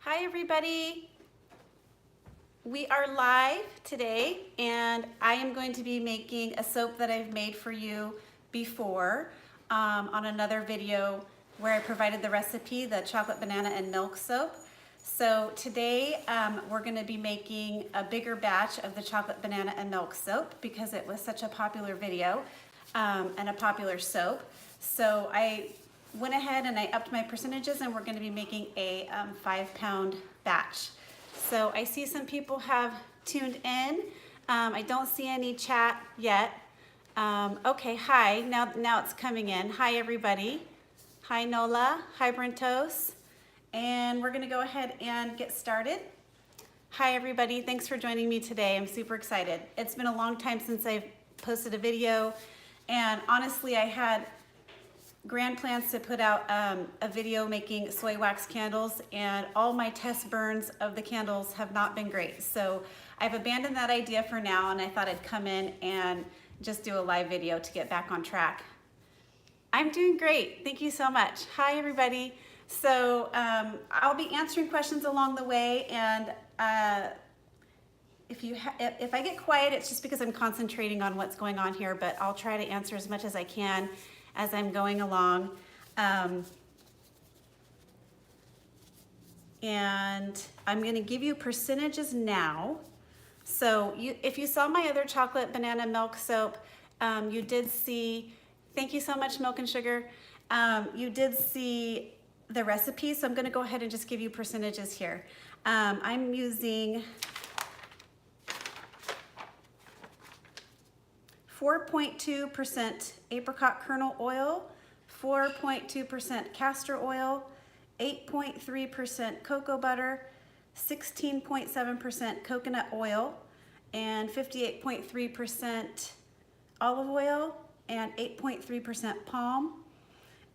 Hi everybody. We are live today and I am going to be making a soap that I've made for you before on another video where I provided the recipe, the chocolate banana and milk soap. So today we're going to be making a bigger batch of the chocolate banana and milk soap because it was such a popular video and a popular soap. So I went ahead and I upped my percentages and we're going to be making a 5-pound batch. So I see some people have tuned in. I don't see any chat yet. Okay, hi, now it's coming in. Hi everybody. Hi Nola, hi Brentos. And we're gonna go ahead and get started. Hi everybody, thanks for joining me today. I'm super excited. It's been a long time since I've posted a video and honestly I had grand plans to put out a video making soy wax candles, and all my test burns of the candles have not been great. So I've abandoned that idea for now and I thought I'd come in and just do a live video to get back on track. I'm doing great, thank you so much. Hi everybody. So I'll be answering questions along the way, and if I get quiet, it's just because I'm concentrating on what's going on here, but I'll try to answer as much as I can as I'm going along. And I'm gonna give you percentages now. So if you saw my other chocolate banana milk soap, you did see, thank you so much Milk and Sugar, you did see the recipe, so I'm gonna go ahead and just give you percentages here. I'm using 4.2% apricot kernel oil, 4.2% castor oil, 8.3% cocoa butter, 16.7% coconut oil, and 58.3% olive oil, and 8.3% palm.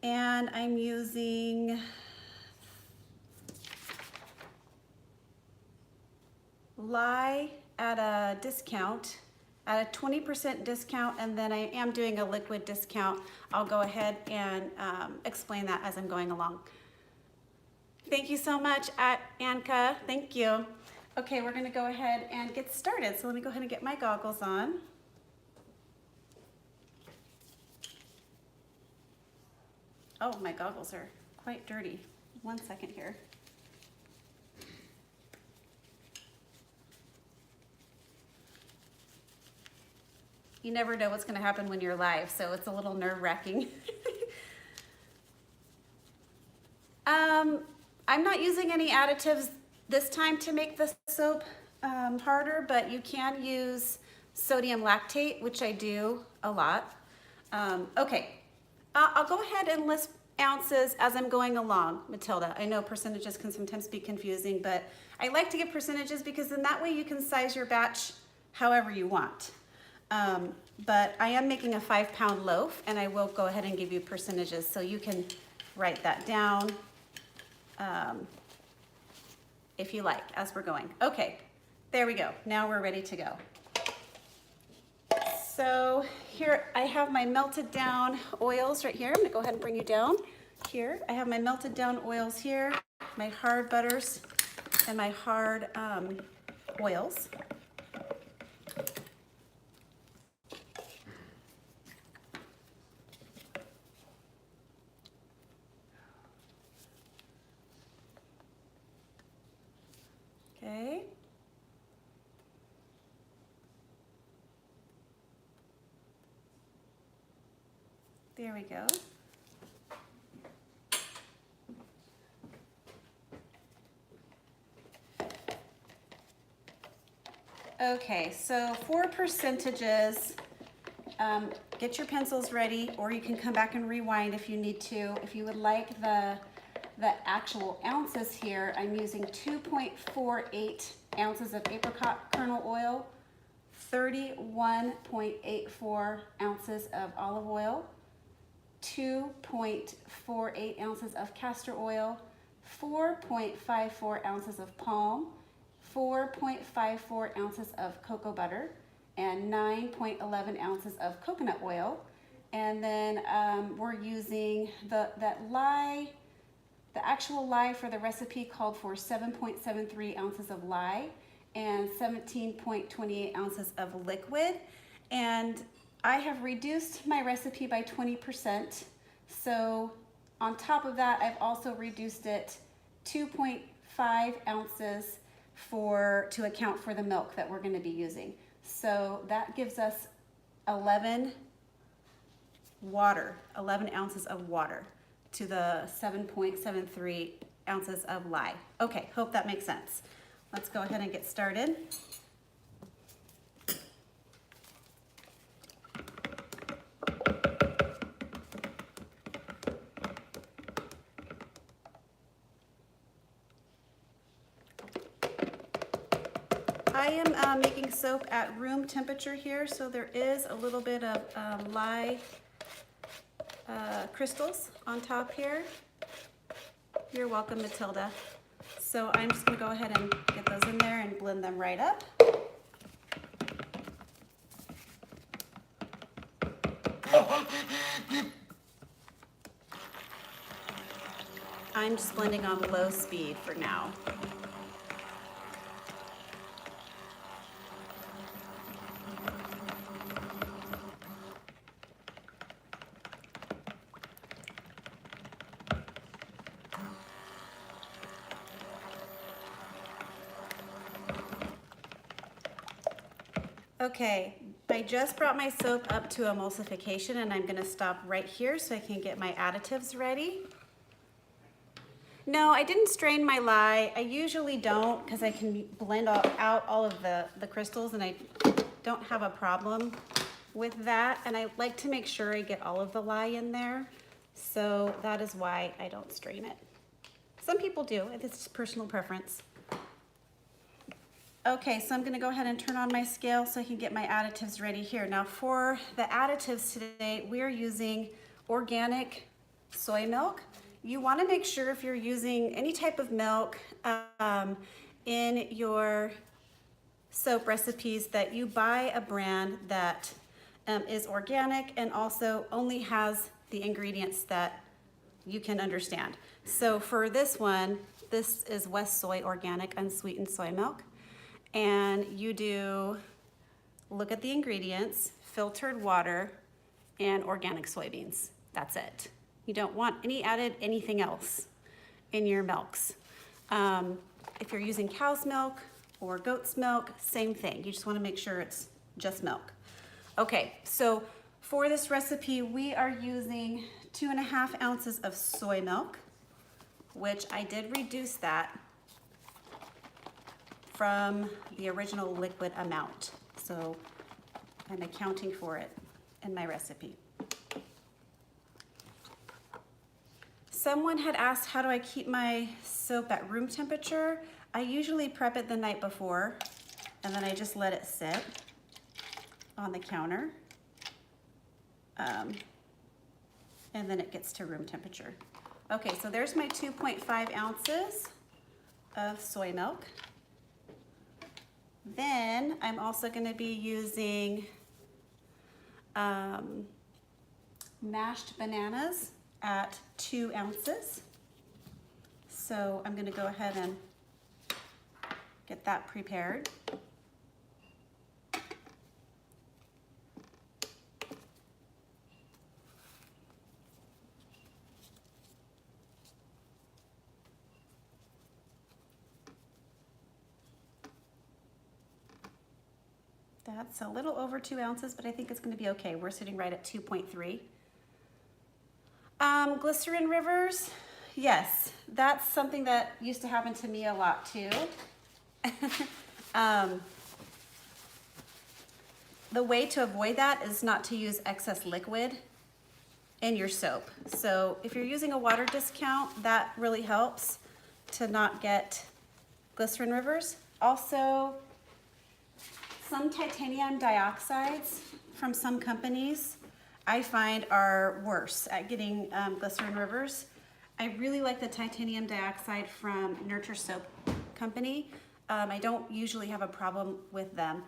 And I'm using lye at a discount, at a 20% discount, and then I am doing a liquid discount. I'll go ahead and explain that as I'm going along. Thank you so much, Anka, thank you. Okay, we're gonna go ahead and get started. So let me go ahead and get my goggles on. Oh, my goggles are quite dirty. 1 second here. You never know what's gonna happen when you're live, so it's a little nerve-wracking. I'm not using any additives this time to make the soap harder, but you can use sodium lactate, which I do a lot. Okay, I'll go ahead and list ounces as I'm going along, Matilda. I know percentages can sometimes be confusing, but I like to give percentages because then that way you can size your batch however you want. But I am making a 5-pound loaf, and I will go ahead and give you percentages so you can write that down if you like as we're going. Okay, there we go. Now we're ready to go. So here I have my melted down oils right here. I'm gonna go ahead and bring you down here. I have my melted down oils here, my hard butters, and my hard oils. Okay. There we go. Okay, so for percentages, get your pencils ready, or you can come back and rewind if you need to. If you would like the actual ounces here, I'm using 2.48 ounces of apricot kernel oil, 31.84 ounces of olive oil, 2.48 ounces of castor oil, 4.54 ounces of palm, 4.54 ounces of cocoa butter, and 9.11 ounces of coconut oil. And then we're using that lye The actual lye for the recipe called for 7.73 ounces of lye and 17.28 ounces of liquid. And I have reduced my recipe by 20%. So on top of that, I've also reduced it 2.5 ounces to account for the milk that we're going to be using. So that gives us 11 ounces of water to the 7.73 ounces of lye. Okay, hope that makes sense. Let's go ahead and get started. I am making soap at room temperature here, so there is a little bit of lye crystals on top here. You're welcome, Matilda. So I'm just gonna go ahead and get those in there and blend them right up. I'm just blending on low speed for now. Okay, I just brought my soap up to emulsification and I'm gonna stop right here so I can get my additives ready. No, I didn't strain my lye. I usually don't because I can blend out all of the crystals and I don't have a problem with that. And I like to make sure I get all of the lye in there. So that is why I don't strain it. Some people do, it's just personal preference. Okay, so I'm gonna go ahead and turn on my scale so I can get my additives ready here. Now for the additives today, we're using organic soy milk. You wanna make sure if you're using any type of milk in your soap recipes that you buy a brand that is organic and also only has the ingredients that you can understand. So for this one, this is West Soy Organic Unsweetened Soy Milk. And you do look at the ingredients, filtered water, and organic soybeans. That's it. You don't want anything else in your milks. If you're using cow's milk or goat's milk, same thing. You just want to make sure it's just milk. Okay, so for this recipe, we are using 2.5 ounces of soy milk, which I did reduce that from the original liquid amount. So I'm accounting for it in my recipe. Someone had asked, how do I keep my soap at room temperature? I usually prep it the night before and then I just let it sit on the counter. And then it gets to room temperature. Okay, so there's my 2.5 ounces of soy milk. Then I'm also going to be using mashed bananas at 2 ounces. So I'm going to go ahead and get that prepared. That's a little over 2 ounces, but I think it's going to be okay. We're sitting right at 2.3. Glycerin rivers, yes, that's something that used to happen to me a lot too. The way to avoid that is not to use excess liquid in your soap. So if you're using a water discount, that really helps to not get glycerin rivers. Also, some titanium dioxides from some companies I find are worse at getting glycerin rivers. I really like the titanium dioxide from Nurture Soap Company. I don't usually have a problem with them,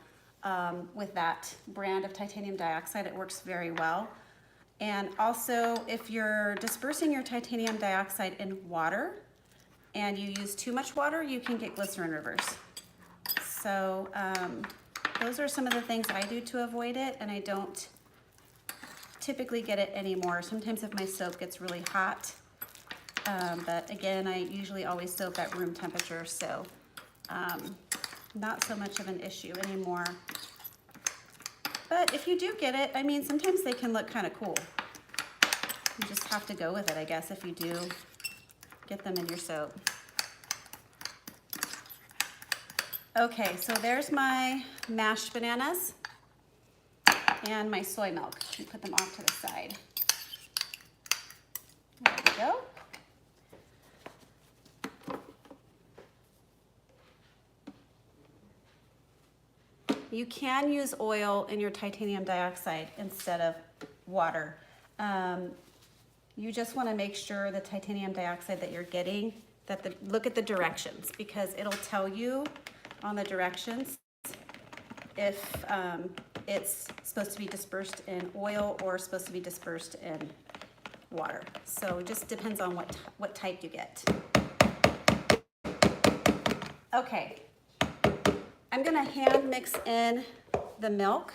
with that brand of titanium dioxide. It works very well. And also, if you're dispersing your titanium dioxide in water and you use too much water, you can get glycerin rivers. So those are some of the things I do to avoid it, and I don't typically get it anymore. Sometimes if my soap gets really hot, but again, I usually always soap at room temperature, so not so much of an issue anymore. But if you do get it, I mean, sometimes they can look kind of cool. You just have to go with it, I guess, if you do get them in your soap. Okay, so there's my mashed bananas and my soy milk. Let me put them off to the side. There we go. You can use oil in your titanium dioxide instead of water. You just want to make sure the titanium dioxide that you're getting, look at the directions, because it'll tell you on the directions if it's supposed to be dispersed in oil or supposed to be dispersed in water. So it just depends on what type you get. Okay. I'm gonna hand mix in the milk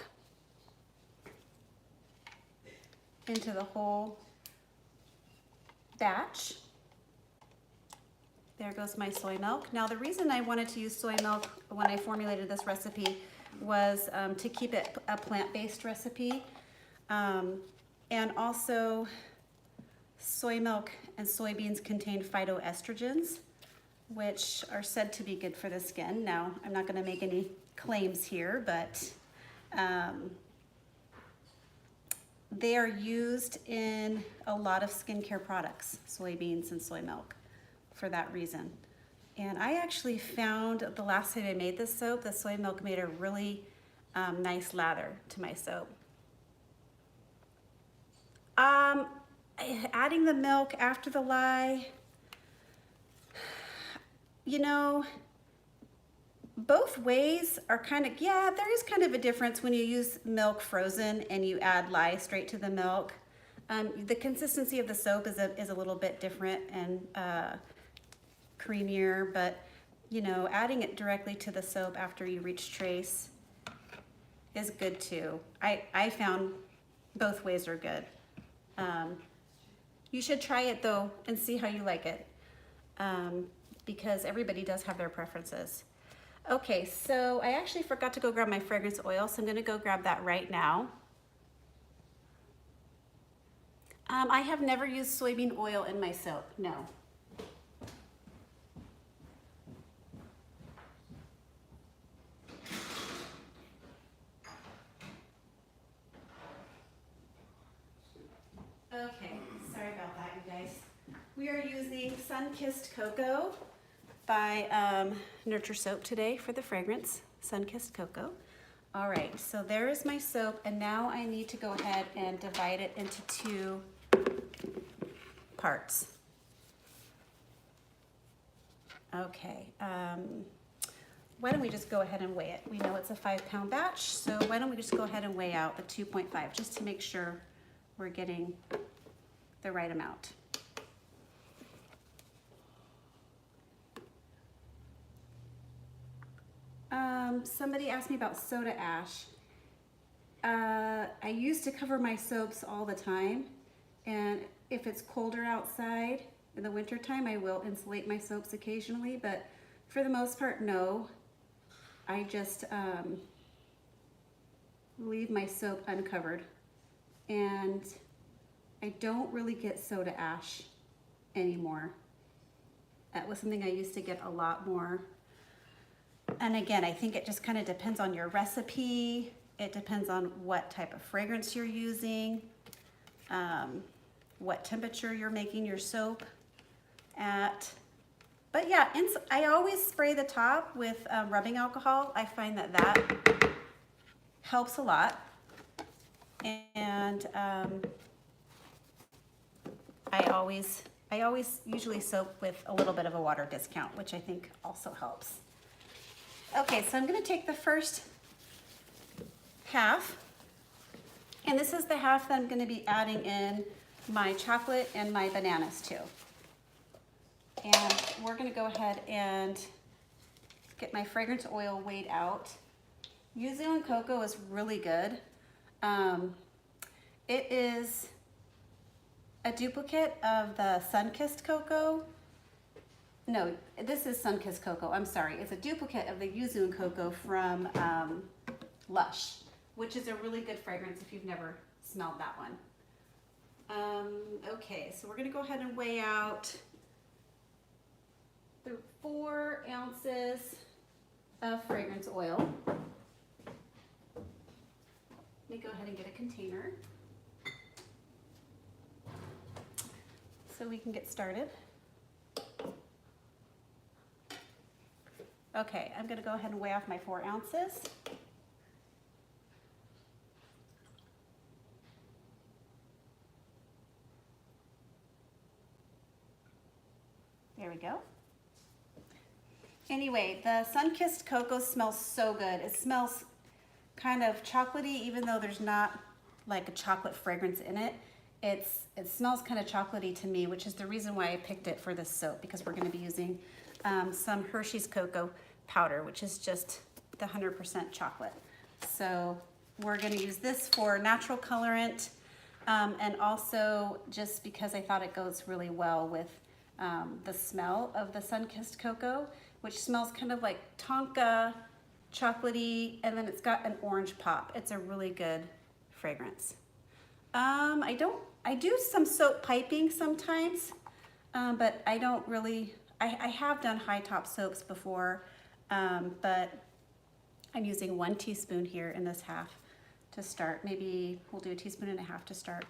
into the whole batch. There goes my soy milk. Now the reason I wanted to use soy milk when I formulated this recipe was to keep it a plant-based recipe. And also soy milk and soybeans contain phytoestrogens, which are said to be good for the skin. Now, I'm not gonna make any claims here, but they are used in a lot of skincare products, soybeans and soy milk, for that reason. And I actually found the last time I made this soap, the soy milk made a really nice lather to my soap. Adding the milk after the lye, you know, both ways are kind of, yeah, there is kind of a difference when you use milk frozen and you add lye straight to the milk. The consistency of the soap is a little bit different and creamier, but you know, adding it directly to the soap after you reach trace is good too. I found both ways are good. You should try it though and see how you like it. Because everybody does have their preferences. Okay, so I actually forgot to go grab my fragrance oil, so I'm gonna go grab that right now. I have never used soybean oil in my soap, no. Okay, sorry about that, you guys. We are using Sun-Kissed Cocoa by Nurture Soap today for the fragrance, Sun-Kissed Cocoa. All right, so there is my soap, and now I need to go ahead and divide it into 2 parts. Okay, why don't we just go ahead and weigh it? We know it's a 5-pound batch, so why don't we just go ahead and weigh out the 2.5 just to make sure we're getting the right amount. Somebody asked me about soda ash. I used to cover my soaps all the time, and if it's colder outside in the winter time, I will insulate my soaps occasionally, but for the most part, no. I just leave my soap uncovered, and I don't really get soda ash anymore. That was something I used to get a lot more. And again, I think it just kind of depends on your recipe. It depends on what type of fragrance you're using, what temperature you're making your soap at. But yeah, I always spray the top with rubbing alcohol. I find that helps a lot. And I always usually soap with a little bit of a water discount, which I think also helps. Okay, so I'm gonna take the first half And this is the half that I'm going to be adding in my chocolate and my bananas to. And we're going to go ahead and get my fragrance oil weighed out. Yuzu and cocoa is really good. It is a duplicate of the Sunkissed cocoa. No, this is Sunkissed cocoa. I'm sorry. It's a duplicate of the Yuzu and cocoa from Lush, which is a really good fragrance if you've never smelled that one. Okay, so we're going to go ahead and weigh out the 4 ounces of fragrance oil. Let me go ahead and get a container so we can get started. Okay, I'm going to go ahead and weigh off my 4 ounces. There we go. Anyway, the Sunkissed cocoa smells so good. It smells kind of chocolatey, even though there's not like a chocolate fragrance in it. It smells kind of chocolatey to me, which is the reason why I picked it for this soap, because we're going to be using some Hershey's cocoa powder, which is just the 100% chocolate. So we're going to use this for natural colorant, and also just because I thought it goes really well with the smell of the Sunkissed cocoa, which smells kind of like tonka, chocolatey, and then it's got an orange pop. It's a really good fragrance. I do some soap piping sometimes, but I don't really, I have done high top soaps before, but I'm using 1 teaspoon here in this half to start. Maybe we'll do 1.5 teaspoons to start.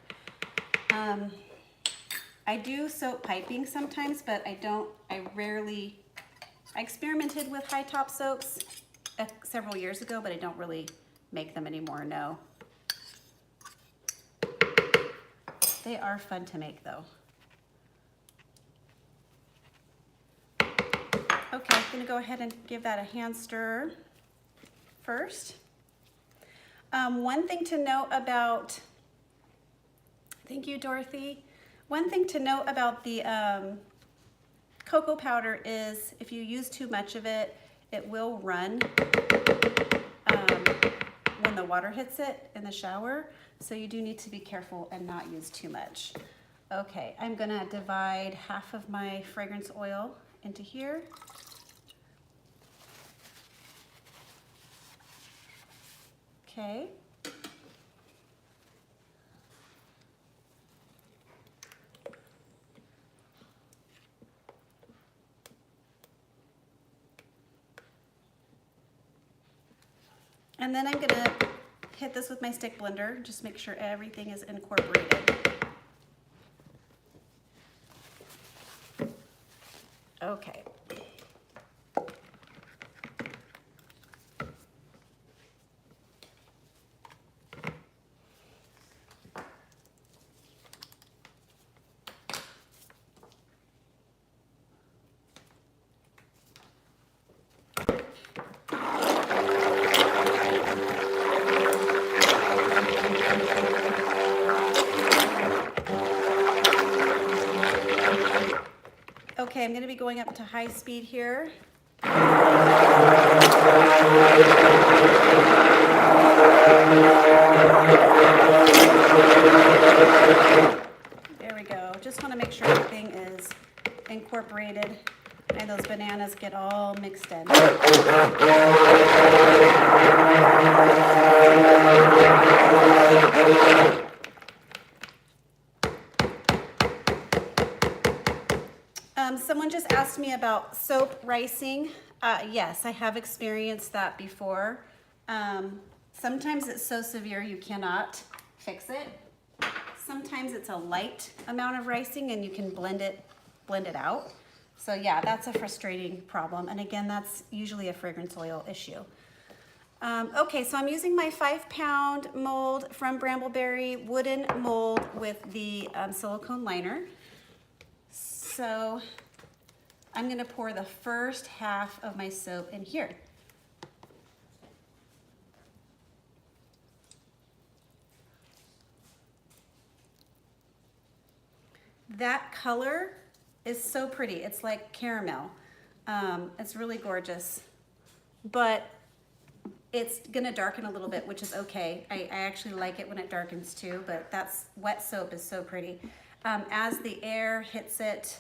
I do soap piping sometimes, but I experimented with high top soaps several years ago, but I don't really make them anymore, no. They are fun to make though. Okay, I'm gonna go ahead and give that a hand stir first. One thing to note about, thank you, Dorothy. One thing to note about the cocoa powder is if you use too much of it, it will run when the water hits it in the shower. So you do need to be careful and not use too much. Okay, I'm gonna divide half of my fragrance oil into here. Okay. And then I'm gonna hit this with my stick blender, just make sure everything is incorporated. Okay. Okay, I'm going to be going up to high speed here. There we go. Just want to make sure everything is incorporated and those bananas get all mixed in. Someone just asked me about soap ricing. Yes, I have experienced that before. Sometimes it's so severe you cannot fix it. Sometimes it's a light amount of ricing and you can blend it out. So yeah, that's a frustrating problem. And again, that's usually a fragrance oil issue. Okay, so I'm using my 5-pound mold from Brambleberry, wooden mold with the silicone liner. So I'm going to pour the first half of my soap in here. that color is so pretty. It's like caramel. It's really gorgeous, but it's gonna darken a little bit, which is okay. I actually like it when it darkens too, but that's wet soap is so pretty. As the air hits it,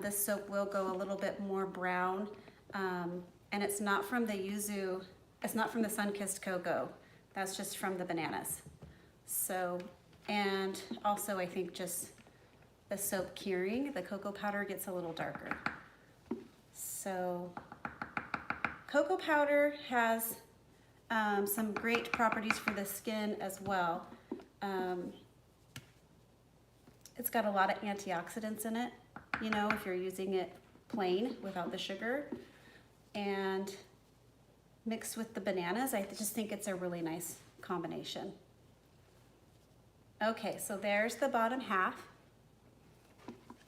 this soap will go a little bit more brown, and it's not from the yuzu, it's not from the sun-kissed cocoa. That's just from the bananas. So, and also I think just the soap curing, the cocoa powder gets a little darker. So, cocoa powder has some great properties for the skin as well. It's got a lot of antioxidants in it, you know, if you're using it plain without the sugar. And mixed with the bananas, I just think it's a really nice combination. Okay, so there's the bottom half.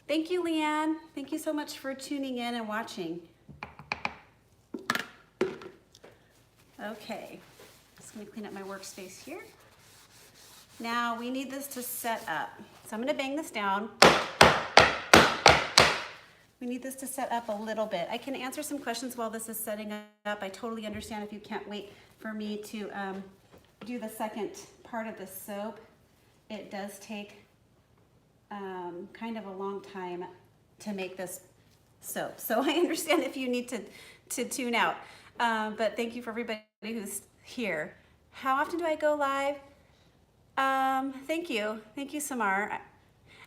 Thank you, Leanne. Thank you so much for tuning in and watching. Okay, just gonna clean up my workspace here. Now we need this to set up. So I'm gonna bang this down. We need this to set up a little bit. I can answer some questions while this is setting up. I totally understand if you can't wait for me to do the second part of the soap. It does take kind of a long time to make this soap. So I understand if you need to tune out. But thank you for everybody who's here. How often do I go live? Thank you, Samar.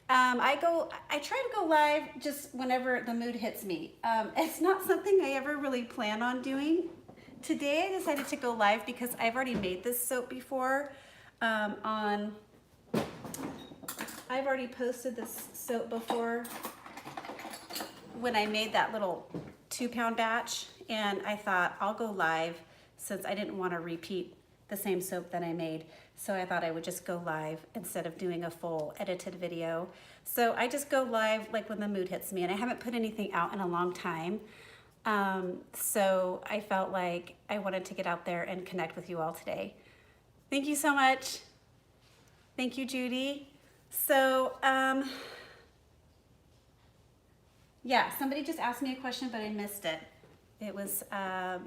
I try to go live just whenever the mood hits me. It's not something I ever really plan on doing. Today I decided to go live because I've already made this soap before. I've already posted this soap before when I made that little 2-pound batch, and I thought I'll go live since I didn't want to repeat the same soap that I made. So I thought I would just go live instead of doing a full edited video. So I just go live like when the mood hits me, and I haven't put anything out in a long time. So I felt like I wanted to get out there and connect with you all today. Thank you so much. Thank you, Judy. So, yeah, somebody just asked me a question, but I missed it. It was, I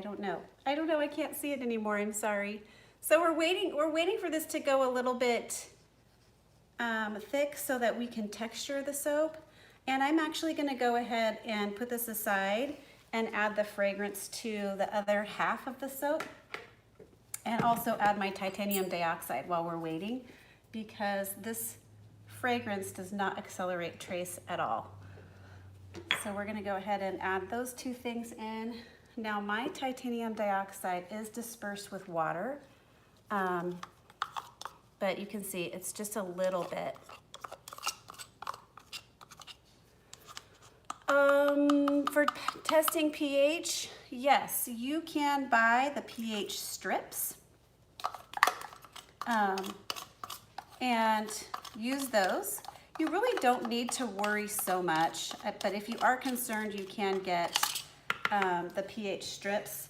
don't know. I can't see it anymore. I'm sorry. So we're waiting for this to go a little bit thick so that we can texture the soap. And I'm actually going to go ahead and put this aside and add the fragrance to the other half of the soap. And also add my titanium dioxide while we're waiting, because this fragrance does not accelerate trace at all. So we're going to go ahead and add those two things in. Now my titanium dioxide is dispersed with water, but you can see it's just a little bit. For testing pH, yes, you can buy the pH strips and use those. You really don't need to worry so much, but if you are concerned, you can get the pH strips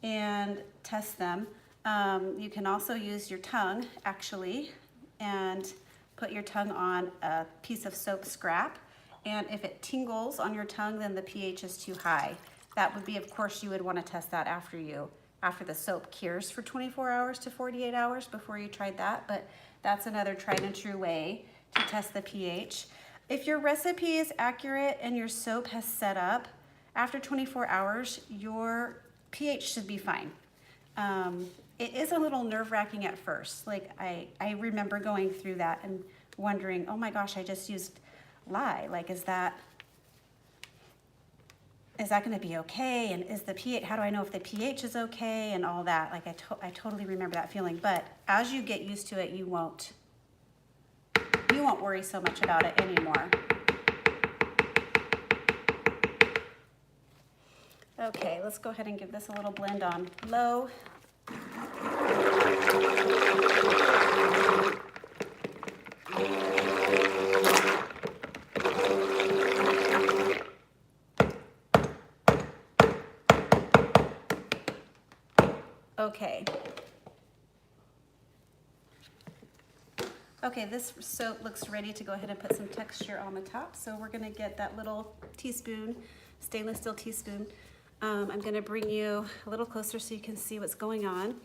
and test them. You can also use your tongue, actually, and put your tongue on a piece of soap scrap. And if it tingles on your tongue, then the pH is too high. That would be, of course, you would want to test that after the soap cures for 24 hours to 48 hours before you tried that. But that's another tried and true way to test the pH. If your recipe is accurate and your soap has set up, after 24 hours, your pH should be fine. It is a little nerve-wracking at first. Like I remember going through that and wondering, oh my gosh, I just used lye. Like, is that going to be okay? And is the pH, how do I know if the pH is okay and all that? Like I totally remember that feeling. But as you get used to it, you won't worry so much about it anymore. Okay, let's go ahead and give this a little blend on low. Okay. Okay, this soap looks ready to go ahead and put some texture on the top. So we're gonna get that little teaspoon, stainless steel teaspoon. I'm gonna bring you a little closer so you can see what's going on.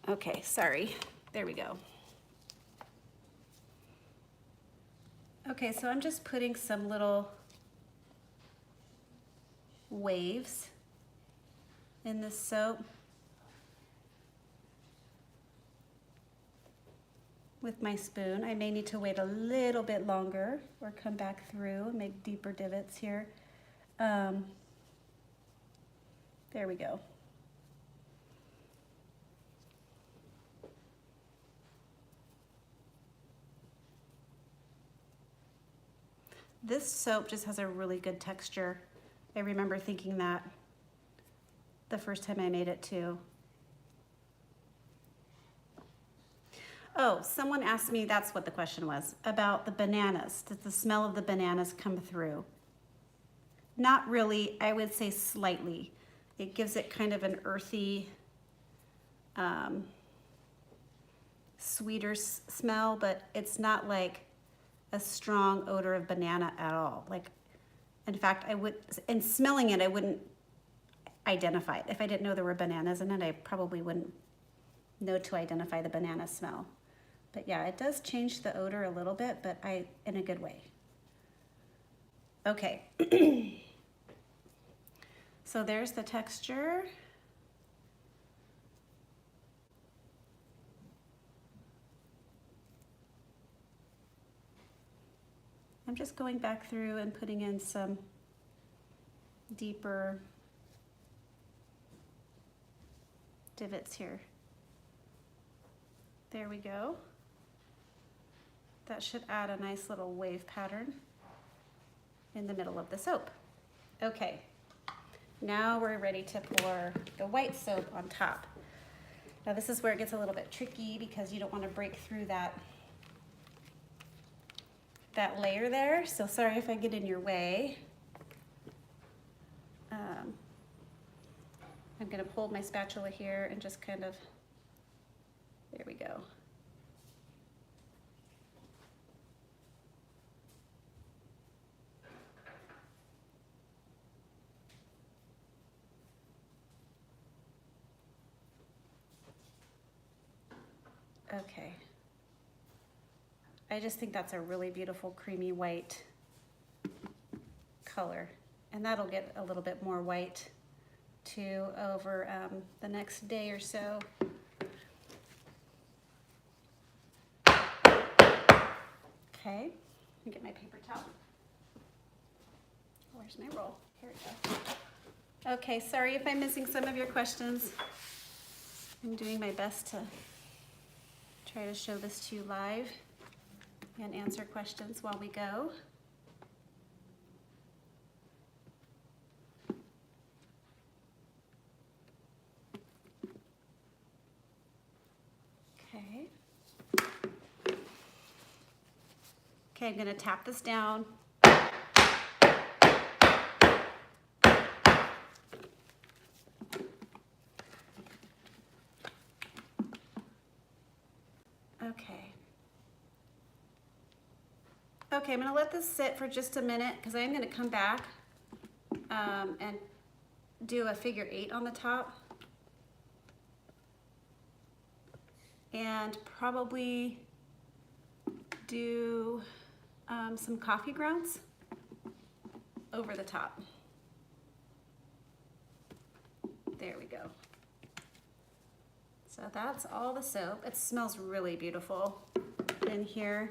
Okay, sorry, there we go. Okay, so I'm just putting some little waves in this soap with my spoon. I may need to wait a little bit longer or come back through and make deeper divots here. There we go. This soap just has a really good texture. I remember thinking that the first time I made it too. Oh, someone asked me, that's what the question was, about the bananas. Does the smell of the bananas come through? Not really, I would say slightly. It gives it kind of an earthy, sweeter smell, but it's not like a strong odor of banana at all. Like, in fact, in smelling it, I wouldn't identify it. If I didn't know there were bananas in it, I probably wouldn't know to identify the banana smell. But yeah, it does change the odor a little bit, but in a good way. Okay. So there's the texture. I'm just going back through and putting in some deeper divots here. There we go. That should add a nice little wave pattern in the middle of the soap. Okay, now we're ready to pour the white soap on top. Now this is where it gets a little bit tricky because you don't want to break through that layer there. So sorry if I get in your way. I'm gonna hold my spatula here and just kind of, there we go. Okay. I just think that's a really beautiful creamy white color. And that'll get a little bit more white too over the next day or so. Okay, let me get my paper towel. Where's my roll? Here we go. Okay, sorry if I'm missing some of your questions. I'm doing my best to try to show this to you live and answer questions while we go. Okay. Okay, I'm gonna tap this down. Okay. Okay, I'm gonna let this sit for just a minute because I'm gonna come back and do a figure 8 on the top. And probably do some coffee grounds over the top. There we go. So that's all the soap. It smells really beautiful in here.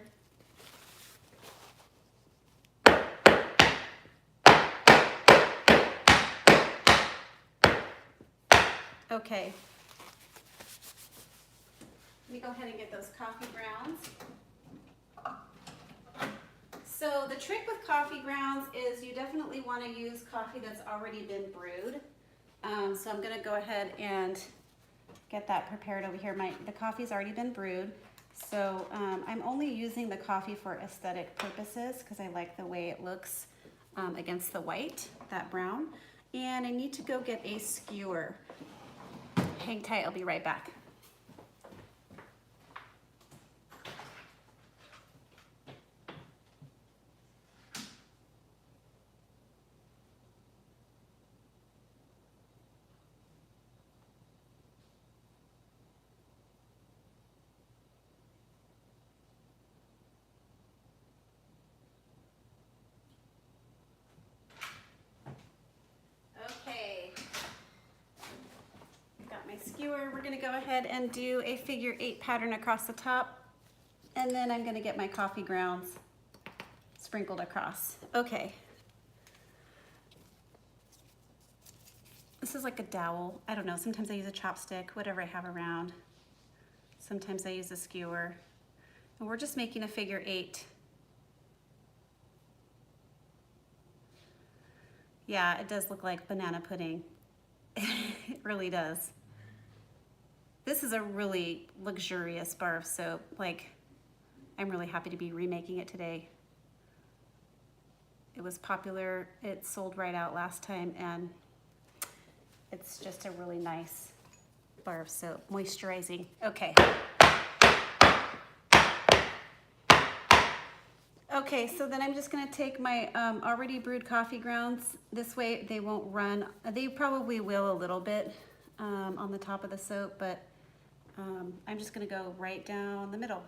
Okay. Let me go ahead and get those coffee grounds. So the trick with coffee grounds is you definitely want to use coffee that's already been brewed. So I'm going to go ahead and get that prepared over here. The coffee's already been brewed. So I'm only using the coffee for aesthetic purposes because I like the way it looks against the white, that brown. And I need to go get a skewer. Hang tight, I'll be right back. gonna go ahead and do a figure 8 pattern across the top, and then I'm gonna get my coffee grounds sprinkled across. Okay. This is like a dowel. I don't know, sometimes I use a chopstick, whatever I have around. Sometimes I use a skewer. And we're just making a figure 8. Yeah, it does look like banana pudding. It really does. This is a really luxurious bar of soap. Like, I'm really happy to be remaking it today. It was popular, it sold right out last time, and it's just a really nice bar of soap, moisturizing. Okay. Okay, so then I'm just gonna take my already brewed coffee grounds. This way they won't run. They probably will a little bit on the top of the soap, but I'm just gonna go right down the middle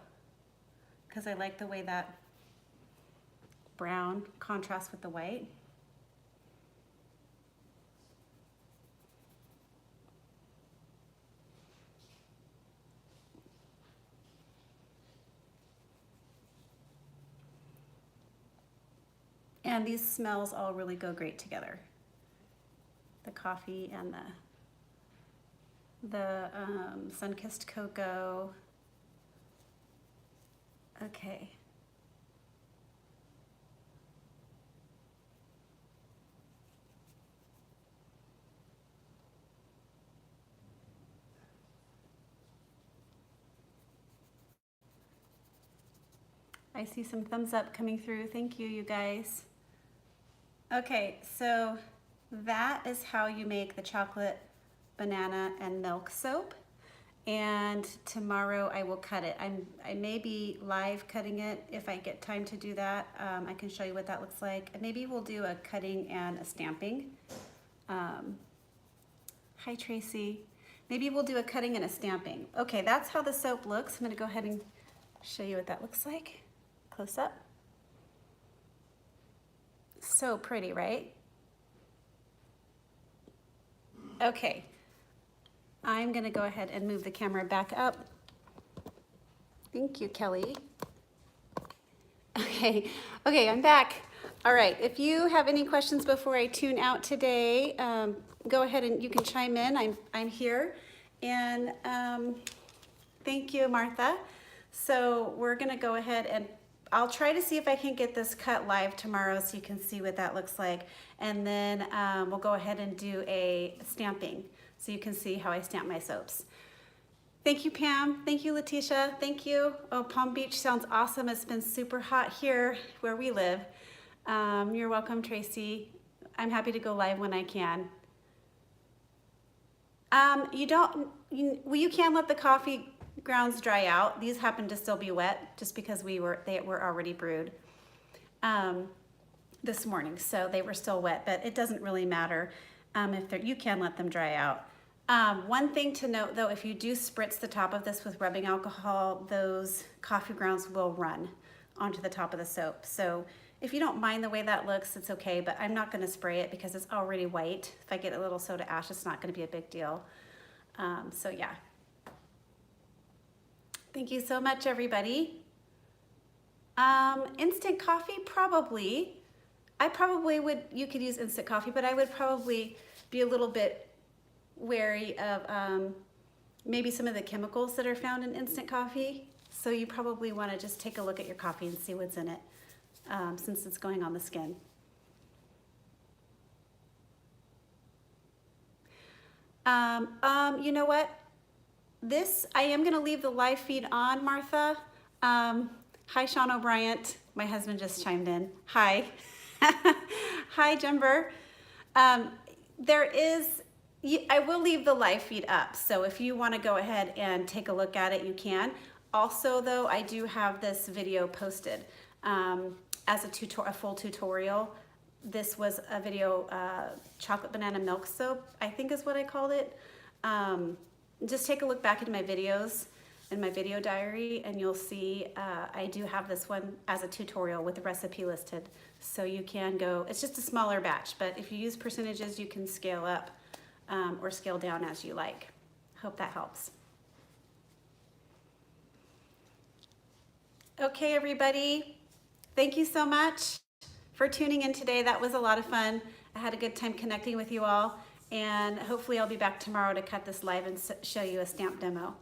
because I like the way that brown contrasts with the white. And these smells all really go great together. The coffee and the sun-kissed cocoa. Okay. I see some thumbs up coming through. Thank you, you guys. Okay, so that is how you make the chocolate, banana, and milk soap. And tomorrow I will cut it. I may be live cutting it if I get time to do that. I can show you what that looks like. And maybe we'll do a cutting and a stamping. Hi, Tracy. Maybe we'll do a cutting and a stamping. Okay, that's how the soap looks. I'm gonna go ahead and show you what that looks like. Close up. So pretty, right? Okay, I'm gonna go ahead and move the camera back up. Thank you, Kelly. Okay, I'm back. All right, if you have any questions before I tune out today, go ahead and you can chime in. I'm here. And thank you, Martha. So we're gonna go ahead and I'll try to see if I can get this cut live tomorrow so you can see what that looks like. And then we'll go ahead and do a stamping so you can see how I stamp my soaps. Thank you, Pam. Thank you, Letitia. Thank you. Oh, Palm Beach sounds awesome. It's been super hot here where we live. You're welcome, Tracy. I'm happy to go live when I can. You can let the coffee grounds dry out. These happen to still be wet just because they were already brewed this morning, so they were still wet, but it doesn't really matter if you can let them dry out. One thing to note though, if you do spritz the top of this with rubbing alcohol, those coffee grounds will run onto the top of the soap. So if you don't mind the way that looks, it's okay, but I'm not gonna spray it because it's already white. If I get a little soda ash, it's not gonna be a big deal. So yeah. Thank you so much, everybody. Instant coffee, probably. You could use instant coffee, but I would probably be a little bit wary of maybe some of the chemicals that are found in instant coffee. So you probably want to just take a look at your coffee and see what's in it, since it's going on the skin. You know what? I am going to leave the live feed on, Martha. Hi, Sean O'Brien. My husband just chimed in. Hi. Hi, Jember. I will leave the live feed up, so if you want to go ahead and take a look at it, you can. Also, though, I do have this video posted as a full tutorial. This was a video, chocolate banana milk soap, I think is what I called it. Just take a look back into my videos in my video diary and you'll see I do have this one as a tutorial with the recipe listed. So you can go, it's just a smaller batch, but if you use percentages, you can scale up or scale down as you like. Hope that helps. Okay, everybody, thank you so much for tuning in today. That was a lot of fun. I had a good time connecting with you all, and hopefully I'll be back tomorrow to cut this live and show you a stamp demo.